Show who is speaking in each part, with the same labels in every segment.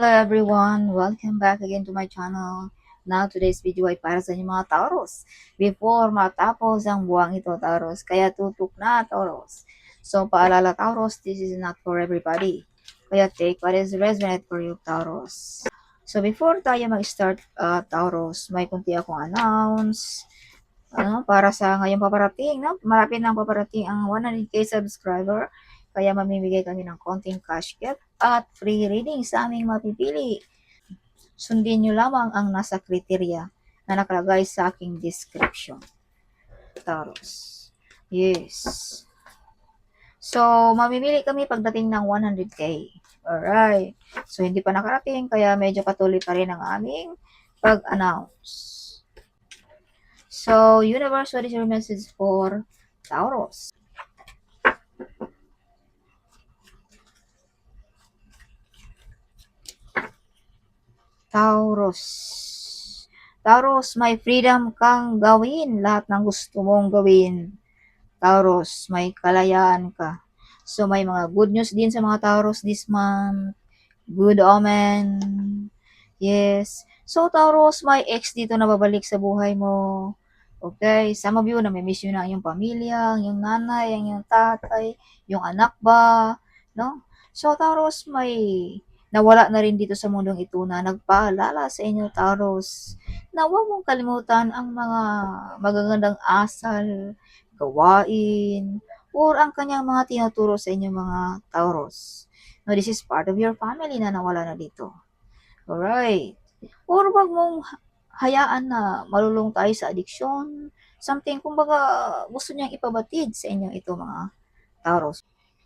Speaker 1: everyone! Welcome back again to my channel. Now, today's video ay para sa inyo mga Taurus. Before matapos ang buwang ito, Taurus, kaya tutok na, Taurus. So, paalala, Taurus, this is not for everybody. Kaya take what is resonate for you, Taurus. So, before tayo mag-start, Taurus, may kunti akong announce. Para sa ngayong paparating, no? Malapit nang paparating ang 100k subscriber. Kaya mamimigay kami ng konting cash gift at free reading sa aming mapipili. Sundin nyo lamang ang nasa kriteria na nakalagay sa aking description. Taurus. Yes. So, mamimili kami pagdating ng 100k. Alright. So, hindi pa nakarating, kaya medyo patuloy pa rin ang aming pag-announce. So, universe, what is your message for Taurus? Taurus. Taurus, may freedom kang gawin lahat ng gusto mong gawin. Taurus, may kalayaan ka. So, may mga good news din sa mga Taurus this month. Good omen. Yes. So, Taurus, may ex dito na babalik sa buhay mo. Okay, some of you na may miss yun ang iyong pamilya, ang iyong nanay, ang iyong tatay, yung anak ba, no? So, Taurus, may nawala na rin dito sa mundong ito na nagpaalala sa inyo, Taurus, na huwag mong kalimutan ang mga magagandang asal, gawain, or ang kanyang mga tinuturo sa inyo mga Taurus. No, this is part of your family na nawala na dito. Alright. Or wag mong hayaan na malulong tayo sa addiction. Something, kumbaga, gusto niyang ipabatid sa inyo ito mga Taurus.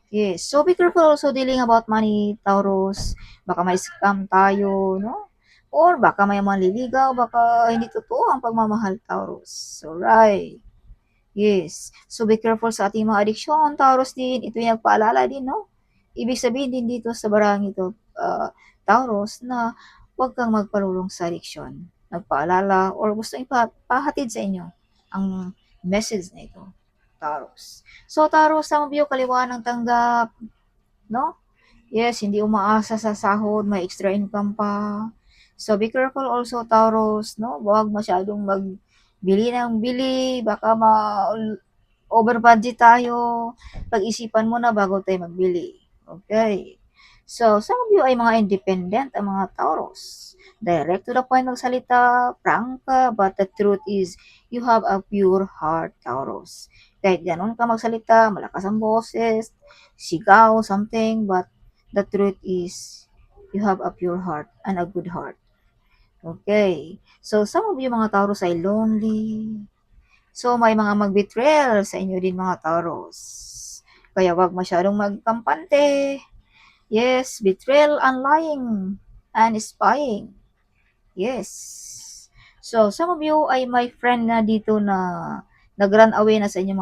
Speaker 1: Yes. So, be careful also dealing about money, Taurus. Baka may scam tayo, no? Or baka may manliligaw, baka hindi totoo ang pagmamahal, Taurus. Alright. Yes. So, be careful sa ating mga addiction, Taurus din. Ito yung paalala din, no? Ibig sabihin din dito sa barang ito, Taurus, na huwag kang magpalulong sa addiction. Nagpaalala or gusto ipahatid sa inyo ang message na ito, Taurus. So, Taurus, some of you, kaliwaan ng tanggap, no? Yes, hindi umaasa sa sahod, may extra income pa. So, be careful also, Taurus, no? Huwag masyadong magbili ng bili, baka over budget tayo. Pag-isipan mo na bago tayo magbili. Okay. So, some of you ay mga independent, ang mga Taurus. Direct to the point magsalita, frank ka, but the truth is, you have a pure heart, Taurus. Kahit ganun ka magsalita, malakas ang boses, sigaw, something, but the truth is, you have a pure heart and a good heart. Okay. So, some of you mga Taurus ay lonely. So, may mga mag-betrayal sa inyo din mga Taurus. Kaya wag masyadong magkampante. Yes, betrayal and lying and spying. Yes. So, some of you ay may friend na dito na nag-run away na sa inyo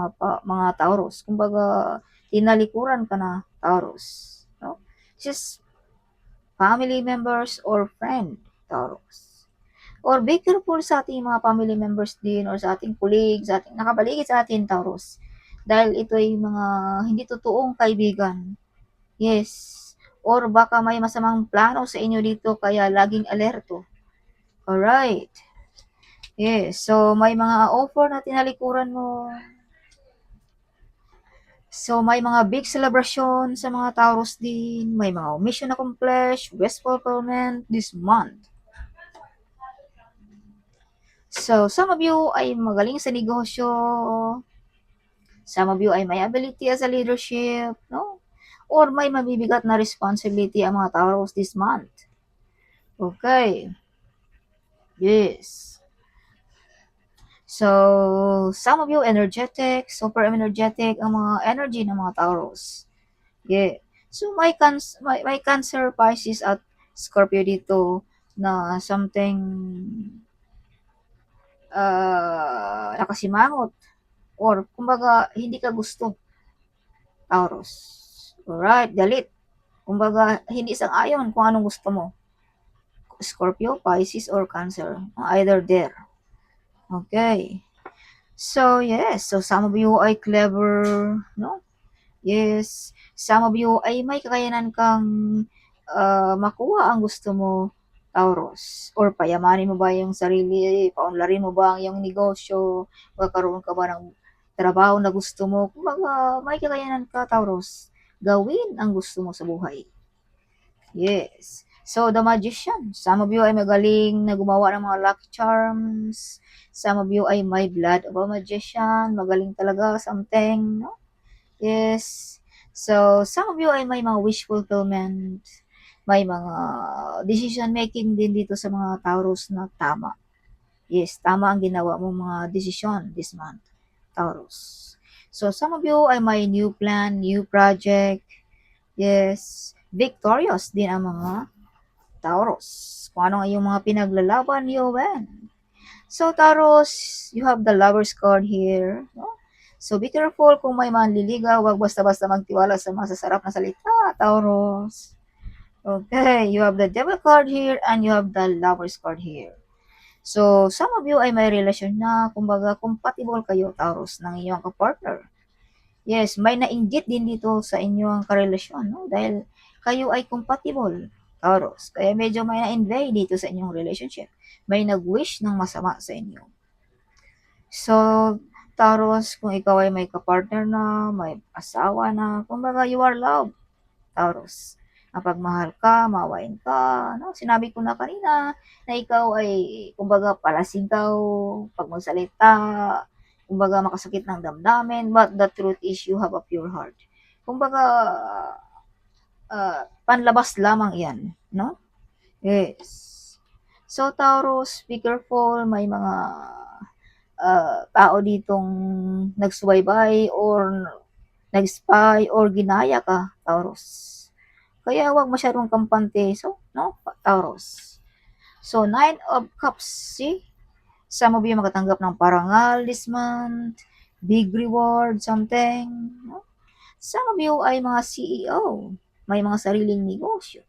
Speaker 1: mga Taurus. Kumbaga, tinalikuran ka na, Taurus. No? Just family members or friend, Taurus. Or be careful sa ating mga family members din or sa ating colleagues, sa ating nakapaligid sa atin, Taurus. Dahil ito ay mga hindi totoong kaibigan. Yes. Or baka may masamang plano sa inyo dito kaya laging alerto. Alright. Yes. So, may mga offer na tinalikuran mo. So, may mga big celebration sa mga Taurus din. May mga mission accomplished, wish fulfillment this month. So, some of you ay magaling sa negosyo. Some of you ay may ability as a leadership, no? Or may mabibigat na responsibility ang mga Taurus this month. Okay. Yes. So, some of you energetic, super energetic ang mga energy ng mga Taurus. Yeah. So, may Cancer, Pisces at Scorpio dito na something nakasimangot or kumbaga hindi ka gusto, Taurus. Alright, galit. Kumbaga, hindi sang-ayon kung anong gusto mo. Scorpio, Pisces, or Cancer. Either there. Okay. So, yes. So, some of you ay clever, no? Yes. Some of you ay may kakayanan kang makuha ang gusto mo, Taurus? Or payamanin mo ba yung sarili, paunlarin mo ba ang iyong negosyo, magkakaroon ka ba ng trabaho na gusto mo? Kumbaga, may kakayanan ka, Taurus, gawin ang gusto mo sa buhay. Yes. So, the magician. Some of you ay magaling na gumawa ng mga lucky charms. Some of you ay may blood of a magician. Magaling talaga, something, no? Yes. So, some of you ay may mga wish fulfillment. May mga decision making din dito sa mga Taurus na tama. Yes, tama ang ginawa mong mga decision this month, Taurus. So, some of you ay may new plan, new project. Yes, victorious din ang mga Taurus. Kung ano ang iyong mga pinaglalaban, you win. So, Taurus, you have the lover's card here. No? So, be careful kung may manliligaw. Huwag basta-basta magtiwala sa masasarap na salita, Taurus. Okay, you have the devil card here and you have the lover's card here. So, some of you ay may relasyon na, kumbaga, compatible kayo, Taurus, ng iyong kapartner. Yes, may nainggit din dito sa inyong karelasyon, no? Dahil kayo ay compatible, Taurus. Kaya medyo may na-invade dito sa inyong relationship. May nag-wish ng masama sa inyo. So, Taurus, kung ikaw ay may kapartner na, may asawa na, kumbaga you are loved, Taurus. Kapag mahal ka, mawain ka, no? Sinabi ko na kanina na ikaw ay, kumbaga, palasigaw, pag magsalita, kumbaga, makasakit ng damdamin, but the truth is you have a pure heart. Kumbaga, panlabas lamang yan, no? Yes. So, Taurus, be careful, may mga tao ditong nagsubaybay or nag-spy or ginaya ka, Taurus. Kaya huwag masyadong kampante. So, no, Taurus. So, Nine of Cups, see? Some of you makatanggap ng parangal this month, big reward, something. No? Some of you ay mga CEO, may mga sariling negosyo.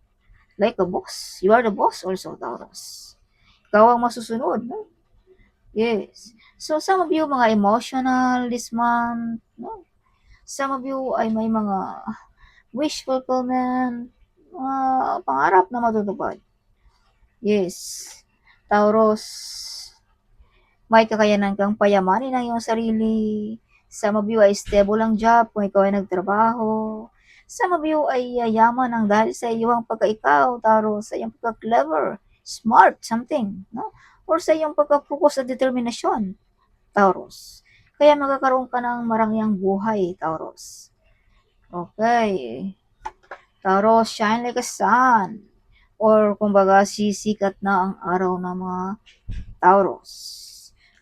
Speaker 1: Like a boss. You are the boss also, Taurus. Ikaw ang masusunod, no? Yes. So, some of you mga emotional this month, no? Some of you ay may mga wish fulfillment, mga pangarap na matutupad. Yes. Taurus, may kakayanan kang payamanin ang iyong sarili. Some of you ay stable ang job kung ikaw ay nagtrabaho. Some of you ay yayaman ang dahil sa iyong pagkaikaw, Taurus, sa iyong pagka-clever, smart, something, no? Or sa iyong pagka-focus at determinasyon, Taurus. Kaya magkakaroon ka ng marangyang buhay, Taurus. Okay. Taurus, shine like a sun. Or kumbaga, sisikat na ang araw ng mga Taurus.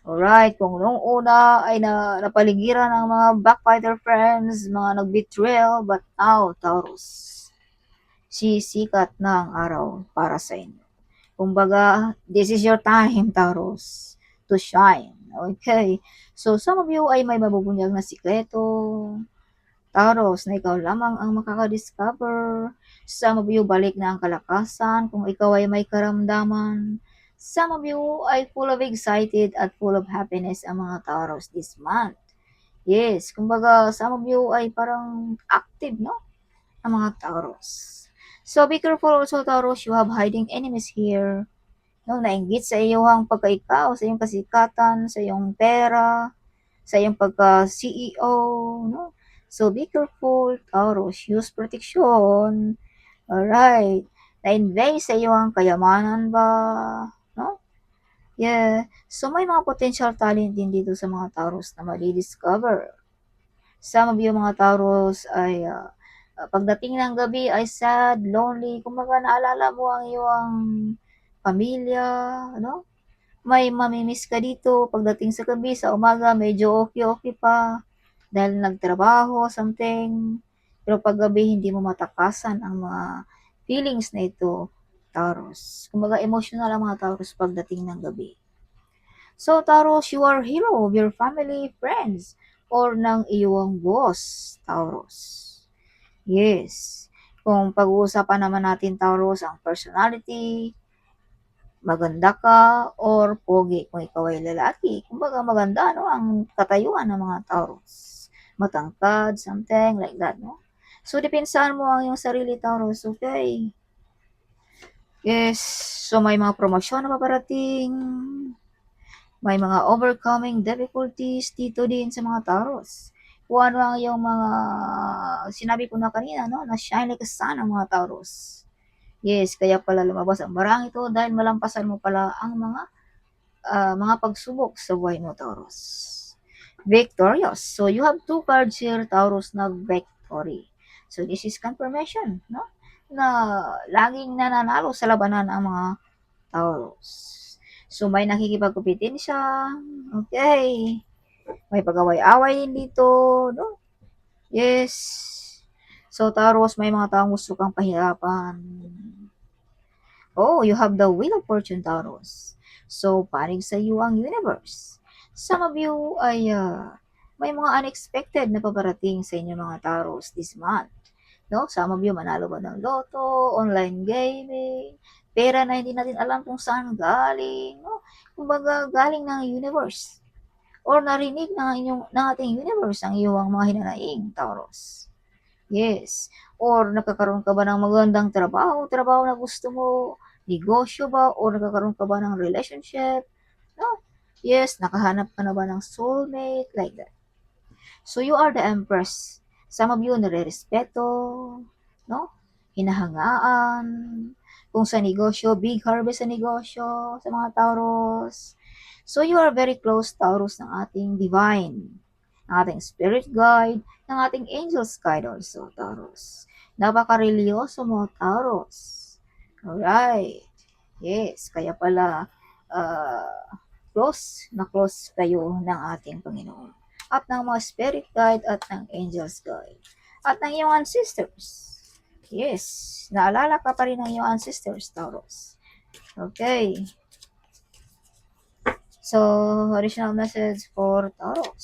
Speaker 1: Alright, kung noong una ay napaligiran ng mga backbiter friends, mga nag-betrayal, but now, Taurus, sisikat na ang araw para sa inyo. Kumbaga, this is your time, Taurus, to shine. Okay? So, some of you ay may mabubunyag na sikreto, Taurus, na ikaw lamang ang makaka-discover. Some of you, balik na ang kalakasan kung ikaw ay may karamdaman. Some of you ay full of excited at full of happiness ang mga Taurus this month. Yes, kumbaga, some of you ay parang active, no? Ang mga Taurus. So, be careful also, Taurus, you have hiding enemies here. No, nainggit sa iyong pagkaikaw, sa iyong kasikatan, sa iyong pera, sa iyong pagka-CEO, no? So, be careful, Taurus. Use protection. Alright. Na-invade sa iyong kayamanan ba? No? Yeah. So, may mga potential talent din dito sa mga Taurus na madi-discover. Some of you mga Taurus ay pagdating ng gabi ay sad, lonely. Kumbaga naalala mo ang iyong pamilya, no? May mamimiss ka dito pagdating sa gabi, sa umaga medyo okay-okay pa dahil nagtrabaho, something. Pero pag gabi hindi mo matakasan ang mga feelings na ito, Taurus. Kumbaga emotional ang mga Taurus pagdating ng gabi. So, Taurus, you are hero of your family, friends, or ng iyong boss, Taurus. Yes. Kung pag-uusapan naman natin, Taurus, ang personality, maganda ka, or pogi kung ikaw ay lalaki. Kumbaga maganda, no? Ang katayuan ng mga Taurus. Matangkad, something like that, no? So, depensahan mo ang iyong sarili, Taurus, okay? Yes, so may mga promosyon na paparating, may mga overcoming difficulties dito din sa mga Taurus. Kung ano ang iyong mga sinabi ko na kanina, no, na shine like a sun ang mga Taurus. Yes, kaya pala lumabas ang barang ito dahil malampasan mo pala ang mga pagsubok sa buhay mo, Taurus. Victorious. So you have two cards here, Taurus, na victory. So this is confirmation, no? Na laging nananalo sa labanan ang mga Taurus. So may nakikipagkupitin siya. Okay. May pag-away-away din dito, no? Yes. So Taurus, may mga taong gusto kang pahirapan. Oh, you have the Wheel of Fortune, Taurus. So, panig sa iyo ang universe. Some of you ay may mga unexpected na paparating sa inyo mga Taurus this month. No? Some of you manalo ba ng loto, online gaming, pera na hindi natin alam kung saan galing. No? Kumbaga, galing ng universe. Or narinig ng ating universe ang iyong mga hinanaing, Taurus. Yes. Or nagkakaroon ka ba ng magandang trabaho na gusto mo, negosyo ba, or nagkakaroon ka ba ng relationship, no? Yes, nakahanap ka na ba ng soulmate, like that. So you are the empress. Some of you nare-respeto, no? Hinahangaan. Kung sa negosyo, big harvest sa negosyo, sa mga Taurus. So you are very close, Taurus, ng ating divine, ng ating spirit guide, ng ating angel's guide also, Taurus. Napaka-religyoso mo, Taurus. Alright. Yes, kaya pala close na close kayo ng ating Panginoon. At ng mga spirit guide at ng angels guide. At ng iyong ancestors. Yes, naalala ka pa rin ng iyong ancestors, Taurus. Okay. So, additional message for Taurus.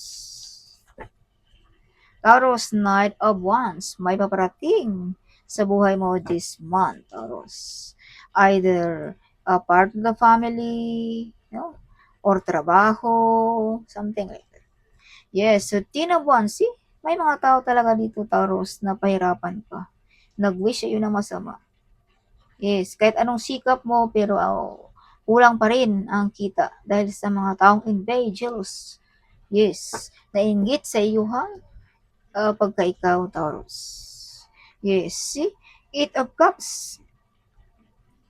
Speaker 1: Taurus, Knight of Wands, may paparating sa buhay mo this month, Taurus. Either a part of the family, no? Or trabaho, something like that. Yes, so Ten of Wands, see? May mga tao talaga dito, Taurus, na pahirapan ka. Nag-wish sa'yo na masama. Yes, kahit anong sikap mo, pero kulang pa rin ang kita dahil sa mga taong envious. Yes, nainggit sa iyo ha, pagka ikaw, Taurus. Yes, see? Eight of Cups.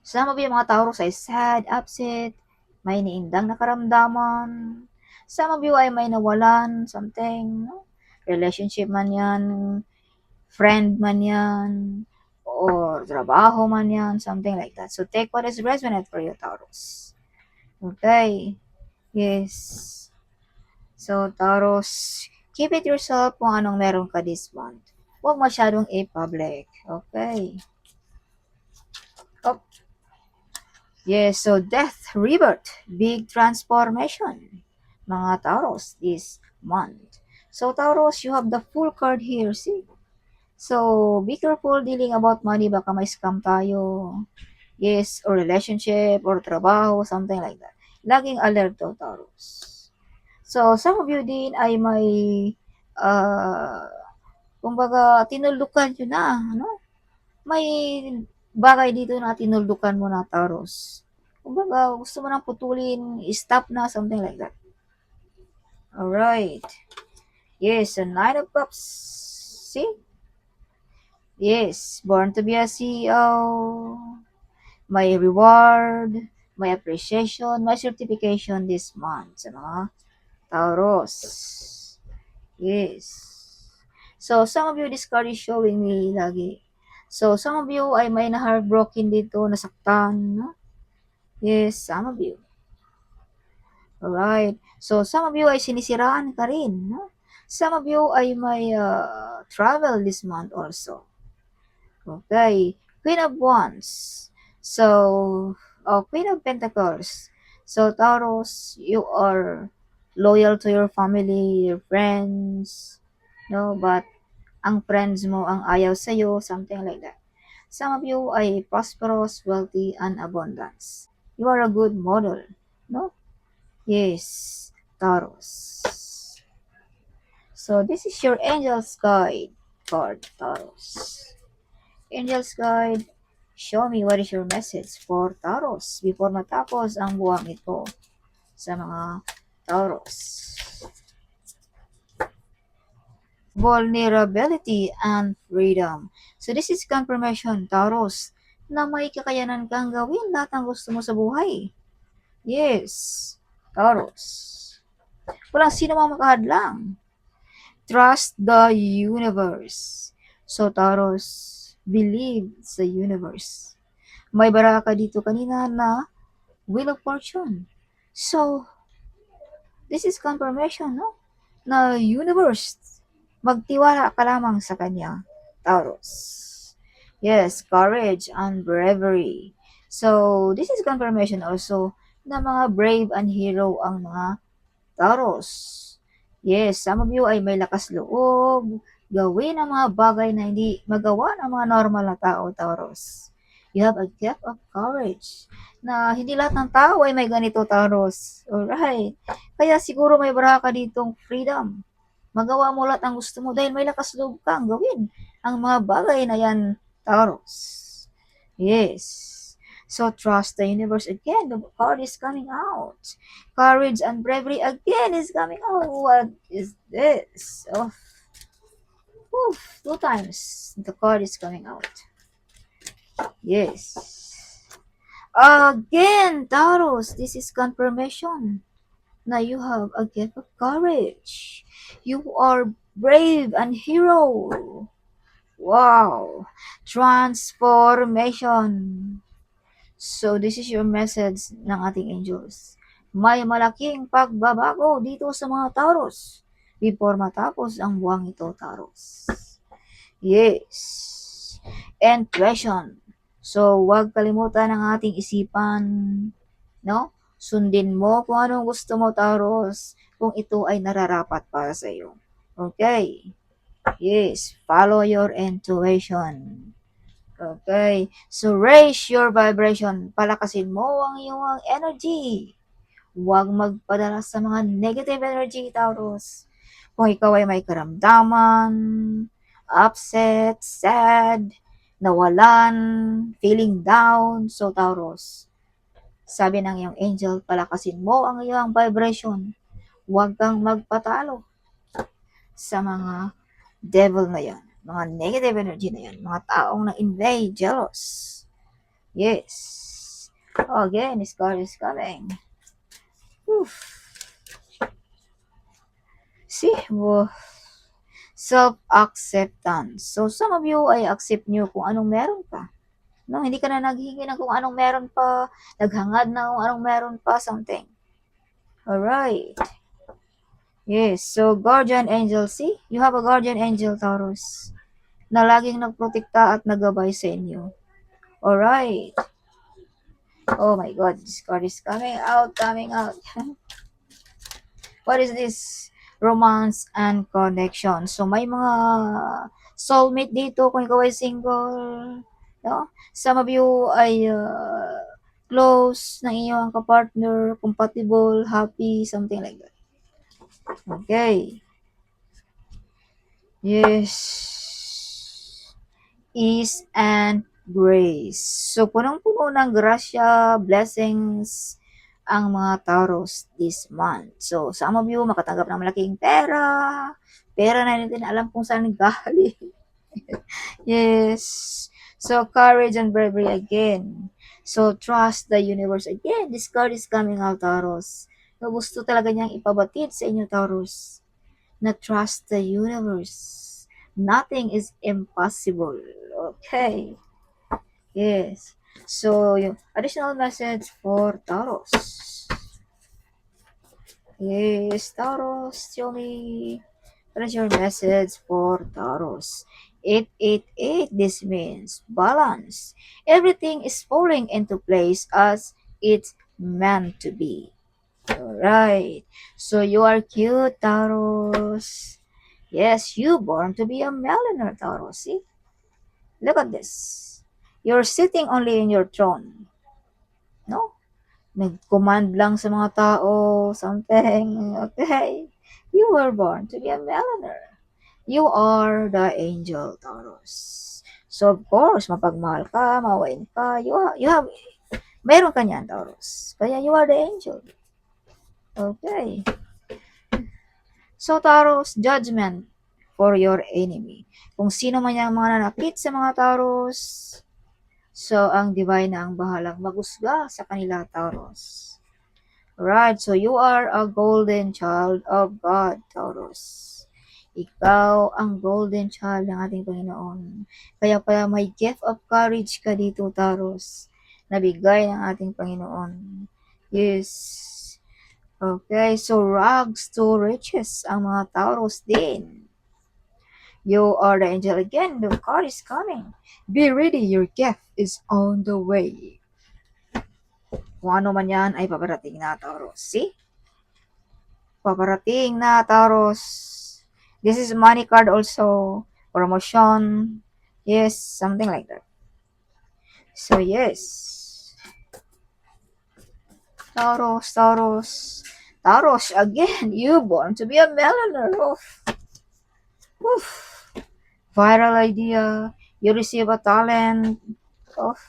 Speaker 1: Some of yung mga Taurus ay sad, upset, may iniindang nakaramdaman. Some of you ay may nawalan, something, no? Relationship man yan, friend man yan, or trabaho man yan, something like that. So take what is resonant for you, Taurus. Okay. Yes. So, Taurus, keep it yourself kung anong meron ka this month. Huwag masyadong i-public. Okay. Oh. Yes, so death, rebirth, big transformation. Mga Taurus this month. So, Taurus, you have the full card here, see? So, be careful dealing about money. Baka may scam tayo. Yes, or relationship, or trabaho, something like that. Laging alert to, Taurus. So, some of you din ay may, uh, kumbaga, tinuldukan nyo na, no? May bagay dito na tinuldukan mo na, Taurus. Kumbaga, gusto mo nang putulin, stop na, something like that. Alright. Yes, a Nine of Cups. See? Yes, born to be a CEO. May reward, may appreciation, may certification this month sa mga Taurus. Yes. So, some of you, this card is showing me lagi. So, some of you ay may na-heartbroken dito, nasaktan, no? Yes, some of you. Alright. So, some of you ay sinisiraan ka rin, no? Some of you ay may travel this month also. Okay. Queen of Wands. So, Queen of Pentacles. So, Taurus, you are loyal to your family, your friends, no? But, ang friends mo ang ayaw sa'yo, something like that. Some of you ay prosperous, wealthy, and abundance. You are a good model, no? Yes, Taurus. So, this is your Angel's Guide card, Taurus. Angel's Guide, Show me what is your message for Taurus before matapos ang buwang ito sa mga Taurus. Vulnerability and freedom. So this is confirmation, Taurus, na may kakayanan kang gawin lahat ng gusto mo sa buhay. Yes, Taurus. Walang sino mang makahadlang. Trust the universe. So Taurus, believe sa universe. May baraka dito kanina na Wheel of Fortune. So, this is confirmation, no? Na universe, magtiwala ka lamang sa kanya, Taurus. Yes, courage and bravery. So, this is confirmation also na mga brave and hero ang mga Taurus. Yes, some of you ay may lakas loob, gawin ang mga bagay na hindi magawa ng mga normal na tao, Taurus. You have a gift of courage na hindi lahat ng tao ay may ganito, Taurus. Alright. Kaya siguro may baraka ditong freedom. Magawa mo lahat ang gusto mo dahil may lakas loob kang gawin ang mga bagay na yan, Taurus. Yes. So trust the universe again. The card is coming out. Courage and bravery again is coming out. What is this? Oh, oof, 2 times the card is coming out. Yes. Again, Taurus, this is confirmation. Now you have a gift of courage. You are brave and hero. Wow. Transformation. So, this is your message ng ating angels. May malaking pagbabago dito sa mga Taurus before matapos ang buwang ito, Taurus. Yes. Intuition. So, huwag kalimutan ang ating isipan, no? Sundin mo kung anong gusto mo, Taurus, kung ito ay nararapat para sa iyo. Okay. Yes. Follow your intuition. Okay. So, raise your vibration. Palakasin mo ang iyong energy. Huwag magpadala sa mga negative energy, Taurus. Kung ikaw ay may karamdaman, upset, sad, nawalan, feeling down, so Taurus, sabi ng iyong angel, palakasin mo ang iyong vibration. Huwag kang magpatalo sa mga devil na yan, mga negative energy na yan, mga taong na-invade, jealous. Yes. Again, this card is coming. Oof. See, self-acceptance. So, some of you ay accept nyo kung anong meron pa. No, hindi ka na naghingi ng kung anong meron pa, naghangad na kung anong meron pa, something. Alright. Yes, so guardian angel, see? You have a guardian angel, Taurus, na laging nagprotekta at nagabay sa inyo. Alright. Oh my God, this card is coming out. What is this? Romance and connection. So, may mga soulmate dito kung ikaw ay single. No? Some of you ay close ng iyong kapartner, compatible, happy, something like that. Okay. Yes. Ease and grace. So, punong-puno ng grasya, blessings, ang mga Taurus this month. So, some of you makatanggap ng malaking pera. Pera na natin alam kung saan galing. Yes. So, courage and bravery again. So, trust the universe again. This card is coming out, Taurus. So, gusto talaga niyang ipabatid sa inyo, Taurus, na trust the universe. Nothing is impossible. Okay. Yes. So, yung additional message for Taurus. Yes, Taurus, show me what is your message for Taurus. 888, this means balance. Everything is falling into place as it's meant to be. Alright. So, you are cute, Taurus. Yes, you born to be a millionaire, Taurus. See? Look at this. You're sitting only in your throne. No? Nag-command lang sa mga tao, something. Okay? You were born to be a millionaire. You are the angel, Taurus. So, of course, mapagmahal ka, mawain ka, meron ka niyan, Taurus. Kaya you are the angel. Okay. So, Taurus, judgment for your enemy. Kung sino man yung mga nanakit sa mga Taurus, so ang divine na ang bahalang magusga sa kanila, Taurus. Right, so you are a golden child of God, Taurus. Ikaw ang golden child ng ating Panginoon. Kaya pala may gift of courage ka dito, Taurus, na bigay ng ating Panginoon. Yes. Okay, so rags to riches ang mga Taurus din. You are the angel again. The card is coming. Be ready, your gift is on the way. Kung ano man yan ay paparating na, Taurus. See? Paparating na, Taurus. This is money card also. Promotion. Yes, something like that. So, yes. Taurus, Taurus. Taurus, again, you born to be a millionaire. Oof. Viral idea. You receive a talent of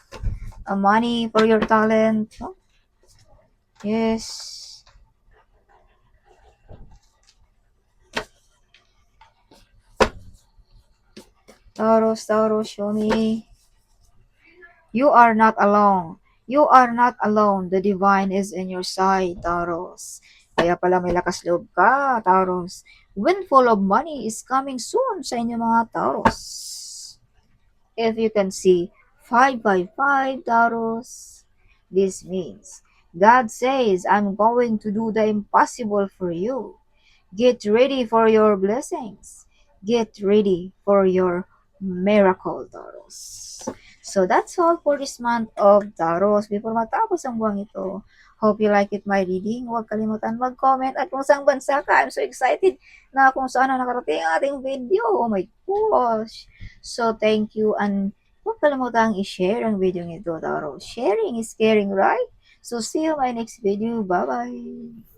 Speaker 1: a money for your talent. Oh, yes. Taurus, Taurus, show me. You are not alone. You are not alone. The divine is in your side, Taurus. Kaya pala may lakas loob ka, Taurus. Windfall of money is coming soon sa inyo mga Taurus. If you can see 555, Taurus, this means God says, I'm going to do the impossible for you. Get ready for your blessings. Get ready for your miracle, Taurus. So that's all for this month of Taurus. Before matapos ang buwang ito, hope you like it my reading. Huwag kalimutan mag-comment at kung saan bansa ka. I'm so excited na kung saan na nakarating ang ating video. Oh my gosh. So thank you and huwag kalimutan i-share ang video nito, Taurus. Sharing is caring, right? So see you in my next video. Bye-bye.